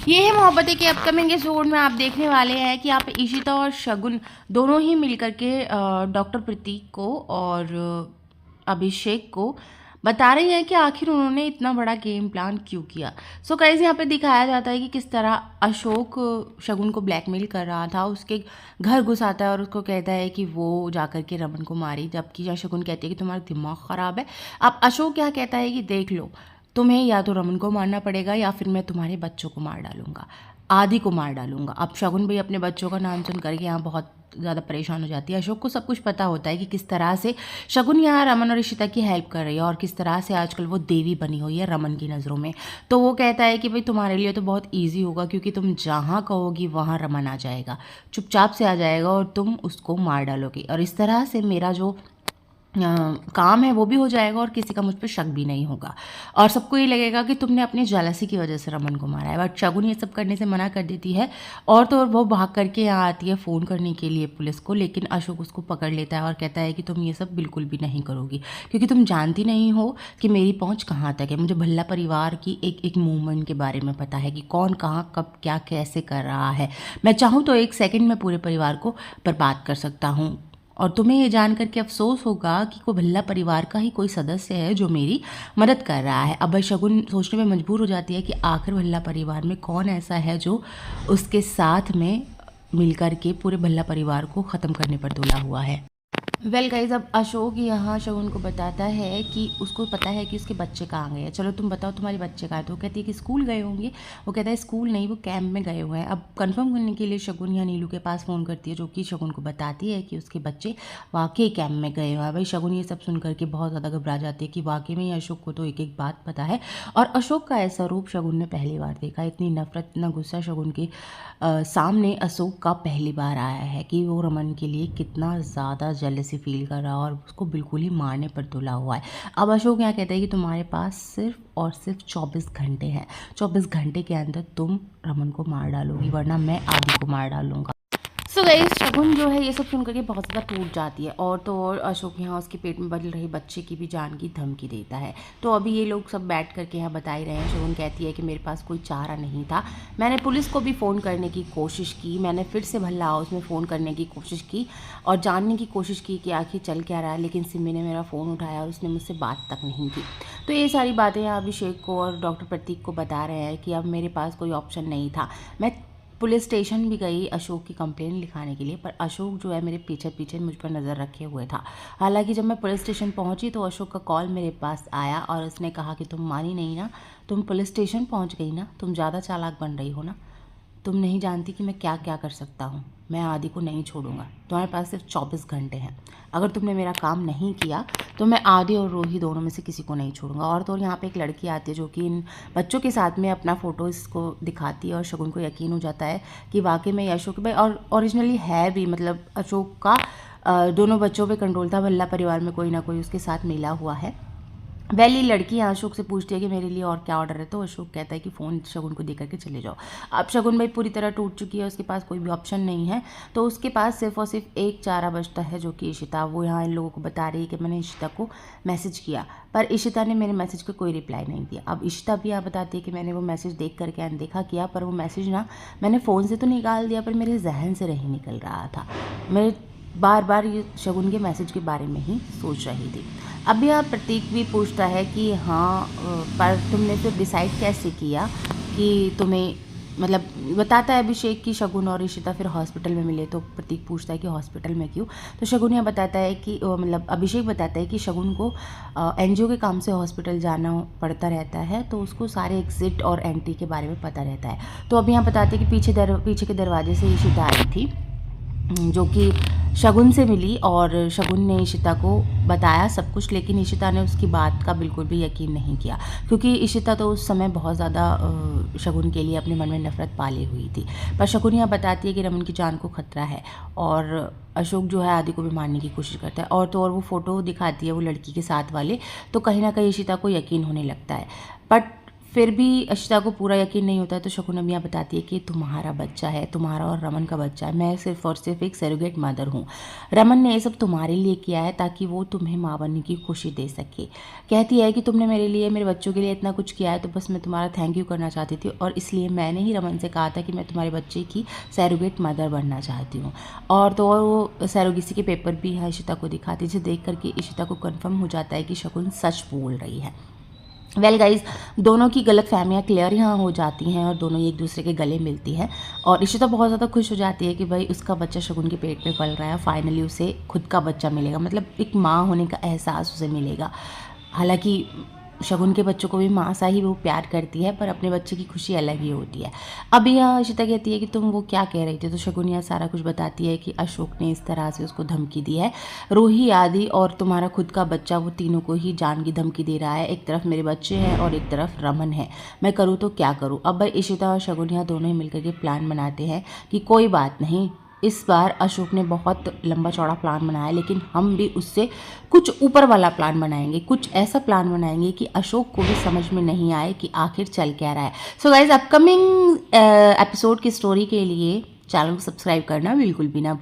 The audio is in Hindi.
ये है मोहब्बतें के अपकमिंग एपिसोड में आप देखने वाले हैं कि आप इशिता और शगुन दोनों ही मिलकर के डॉक्टर प्रतीक को और अभिषेक को बता रही हैं कि आखिर उन्होंने इतना बड़ा गेम प्लान क्यों किया। सो गाइस यहाँ पे दिखाया जाता है कि किस तरह अशोक शगुन को ब्लैकमेल कर रहा था, उसके घर घुस आता है और उसको कहता है कि वो जाकर के रमन को मारी, जबकि शगुन कहती है कि तुम्हारा दिमाग ख़राब है। अब अशोक क्या कहता है कि देख लो, तुम्हें या तो रमन को मारना पड़ेगा या फिर मैं तुम्हारे बच्चों को मार डालूंगा, आदि को मार डालूंगा। अब शगुन भाई अपने बच्चों का नाम सुन करके यहाँ बहुत ज़्यादा परेशान हो जाती है। अशोक को सब कुछ पता होता है कि किस तरह से शगुन यहाँ रमन और इशिता की हेल्प कर रही है और किस तरह से आजकल वो देवी बनी हुई है रमन की नज़रों में। तो वो कहता है कि भाई तुम्हारे लिए तो बहुत ईजी होगा, क्योंकि तुम जहाँ कहोगी वहाँ रमन आ जाएगा, चुपचाप से आ जाएगा और तुम उसको मार डालोगी, और इस तरह से मेरा जो काम है वो भी हो जाएगा और किसी का मुझ पर शक भी नहीं होगा, और सबको ये लगेगा कि तुमने अपनी जेलसी की वजह से रमन को मारा है। बट शगुन ये सब करने से मना कर देती है और तो और वो भाग करके यहाँ आती है फ़ोन करने के लिए पुलिस को, लेकिन अशोक उसको पकड़ लेता है और कहता है कि तुम ये सब बिल्कुल भी नहीं करोगी, क्योंकि तुम जानती नहीं हो कि मेरी पहुँच कहाँ तक है। मुझे भल्ला परिवार की एक एक मूवमेंट के बारे में पता है कि कौन कहाँ कब क्या कैसे कर रहा है। मैं चाहूँ तो एक सेकंड में पूरे परिवार को बर्बाद कर सकता हूँ, और तुम्हें ये जान करके अफसोस होगा कि कोई भल्ला परिवार का ही कोई सदस्य है जो मेरी मदद कर रहा है। अब शगुन सोचने में मजबूर हो जाती है कि आखिर भल्ला परिवार में कौन ऐसा है जो उसके साथ में मिलकर के पूरे भल्ला परिवार को ख़त्म करने पर तुला हुआ है। वेल गाइज, अब अशोक यहाँ शगुन को बताता है कि उसको पता है कि उसके बच्चे कहाँ गए हैं। चलो तुम बताओ तुम्हारे बच्चे कहाँ हैं। तो वो कहती है कि स्कूल गए होंगे। वो कहता है स्कूल नहीं, वो कैंप में गए हुए हैं। अब कंफर्म करने के लिए शगुन या नीलू के पास फ़ोन करती है, जो कि शगुन को बताती है कि उसके बच्चे वाकई कैंप में गए हुए हैं। भाई शगुन ये सब सुन करके बहुत ज़्यादा घबरा जाती है कि वाकई में अशोक को तो एक एक बात पता है, और अशोक का ऐसा रूप शगुन ने पहली बार देखा। इतनी नफरत, इतना गुस्सा शगुन के सामने अशोक का पहली बार आया है कि वो रमन के लिए कितना ज़्यादा जेलसी फील कर रहा है और उसको बिल्कुल ही मारने पर तुला हुआ है। अब अशोक यहाँ कहता है कि तुम्हारे पास सिर्फ और सिर्फ 24 घंटे हैं, 24 घंटे के अंदर तुम रमन को मार डालोगी, वरना मैं आदि को मार डालूंगा। सो गाइस, शगुन जो है ये सब सुन करके बहुत ज़्यादा टूट जाती है, और तो और अशोक यहाँ उसके पेट में बदल रहे बच्चे की भी जान की धमकी देता है। तो अभी ये लोग सब बैठ करके यहाँ बता ही रहे हैं। शगुन कहती है कि मेरे पास कोई चारा नहीं था, मैंने पुलिस को भी फ़ोन करने की कोशिश की, मैंने फिर से भल्ला हाउस में फ़ोन करने की कोशिश की और जानने की कोशिश की कि आखिर चल क्या रहा है, लेकिन सिमी ने मेरा फ़ोन उठाया और उसने मुझसे बात तक नहीं की। तो ये सारी बातें यहाँ अभिषेक को और डॉक्टर प्रतीक को बता रहे हैं कि अब मेरे पास कोई ऑप्शन नहीं था। मैं पुलिस स्टेशन भी गई अशोक की कंप्लेंट लिखाने के लिए, पर अशोक जो है मेरे पीछे पीछे मुझ पर नज़र रखे हुए था। हालांकि जब मैं पुलिस स्टेशन पहुंची तो अशोक का कॉल मेरे पास आया और उसने कहा कि तुम मानी नहीं ना, तुम पुलिस स्टेशन पहुंच गई ना, तुम ज़्यादा चालाक बन रही हो ना, तुम नहीं जानती कि मैं क्या क्या कर सकता हूँ। मैं आदि को नहीं छोड़ूंगा, तुम्हारे पास सिर्फ 24 घंटे हैं। अगर तुमने मेरा काम नहीं किया तो मैं आदि और रूही दोनों में से किसी को नहीं छोड़ूंगा। और तो यहाँ पे एक लड़की आती है जो कि इन बच्चों के साथ में अपना फ़ोटो इसको दिखाती है, और शगुन को यकीन हो जाता है कि वाकई में अशोक भाई, और ओरिजिनली है भी, मतलब अशोक का दोनों बच्चों पे कंट्रोल था, भल्ला परिवार में कोई ना कोई उसके साथ मिला हुआ है। वैली लड़की अशोक से पूछती है कि मेरे लिए और क्या ऑर्डर है, तो अशोक कहता है कि फ़ोन शगुन को दे करके चले जाओ। अब शगुन भाई पूरी तरह टूट चुकी है, उसके पास कोई भी ऑप्शन नहीं है, तो उसके पास सिर्फ और सिर्फ एक चारा बचता है, जो कि इशिता। वो यहाँ इन लोगों को बता रही है कि मैंने इशिता को मैसेज किया, पर इशिता ने मेरे मैसेज को कोई रिप्लाई नहीं दिया। अब इशिता भी यहाँ बताती है कि मैंने वो मैसेज देख करके अनदेखा किया, पर वो मैसेज ना मैंने फ़ोन से तो निकाल दिया, पर मेरे जहन से नहीं निकल रहा था। मेरे बार बार ये शगुन के मैसेज के बारे में ही सोच रही थी। अब यह प्रतीक भी पूछता है कि हाँ, पर तुमने फिर डिसाइड कैसे किया कि तुम्हें, मतलब बताता है अभिषेक कि शगुन और इशिता फिर हॉस्पिटल में मिले। तो प्रतीक पूछता है कि हॉस्पिटल में क्यों। तो शगुन यह बताता है कि मतलब अभिषेक बताता है कि शगुन को एनजीओ के काम से हॉस्पिटल जाना पड़ता रहता है, तो उसको सारे एग्जिट और एंट्री के बारे में पता रहता है। तो अब यहाँ बताते हैं कि पीछे के दरवाजे से इशिता आई थी, जो कि शगुन से मिली, और शगुन ने इशिता को बताया सब कुछ, लेकिन इशिता ने उसकी बात का बिल्कुल भी यकीन नहीं किया, क्योंकि इशिता तो उस समय बहुत ज़्यादा शगुन के लिए अपने मन में नफरत पाली हुई थी। पर शगुन यह बताती है कि रमन की जान को खतरा है, और अशोक जो है आदि को भी मारने की कोशिश करता है, और तो और वो फ़ोटो दिखाती है वो लड़की के साथ वाले, तो कहीं ना कहीं इशिता को यकीन होने लगता है। बट फिर भी अशिता को पूरा यकीन नहीं होता है, तो शकुन अमिया बताती है कि तुम्हारा बच्चा है, तुम्हारा और रमन का बच्चा है, मैं सिर्फ और सिर्फ एक सरोगेट मदर हूँ। रमन ने ये सब तुम्हारे लिए किया है ताकि वो तुम्हें माँ बनने की खुशी दे सके। कहती है कि तुमने मेरे लिए, मेरे बच्चों के लिए इतना कुछ किया है, तो बस मैं तुम्हारा थैंक यू करना चाहती थी, और इसलिए मैंने ही रमन से कहा था कि मैं तुम्हारे बच्चे की सरोगेट मदर बनना चाहती हूँ। और तो और वो सरोगेसी के पेपर भी है इशिता को दिखाती, जिसे देख करके इशिता को कन्फर्म हो जाता है कि शकुन सच बोल रही है। वेल गाइज, दोनों की गलत फहमियाँ क्लियर यहाँ हो जाती हैं और दोनों एक दूसरे के गले मिलती हैं, और इशिता बहुत ज़्यादा खुश हो जाती है कि भाई उसका बच्चा शकुन के पेट में पल रहा है, फाइनली उसे खुद का बच्चा मिलेगा, मतलब एक माँ होने का एहसास उसे मिलेगा। हालांकि शगुन के बच्चों को भी माँ सा ही वो प्यार करती है, पर अपने बच्चे की खुशी अलग ही होती है। अब यह इशिता कहती है कि तुम वो क्या कह रही थी, तो शगुन यह सारा कुछ बताती है कि अशोक ने इस तरह से उसको धमकी दी है, रूही, आदि और तुम्हारा खुद का बच्चा, वो तीनों को ही जान की धमकी दे रहा है। एक तरफ मेरे बच्चे हैं और एक तरफ रमन है, मैं करूँ तो क्या करूँ। अब भाई इशिता और शगुन यहाँ दोनों ही मिलकर के प्लान बनाते हैं कि कोई बात नहीं, इस बार अशोक ने बहुत लंबा चौड़ा प्लान बनाया, लेकिन हम भी उससे कुछ ऊपर वाला प्लान बनाएंगे, कुछ ऐसा प्लान बनाएंगे कि अशोक को भी समझ में नहीं आए कि आखिर चल क्या रहा है। सो गाइज, अपकमिंग एपिसोड की स्टोरी के लिए चैनल को सब्सक्राइब करना बिल्कुल भी ना भूलें।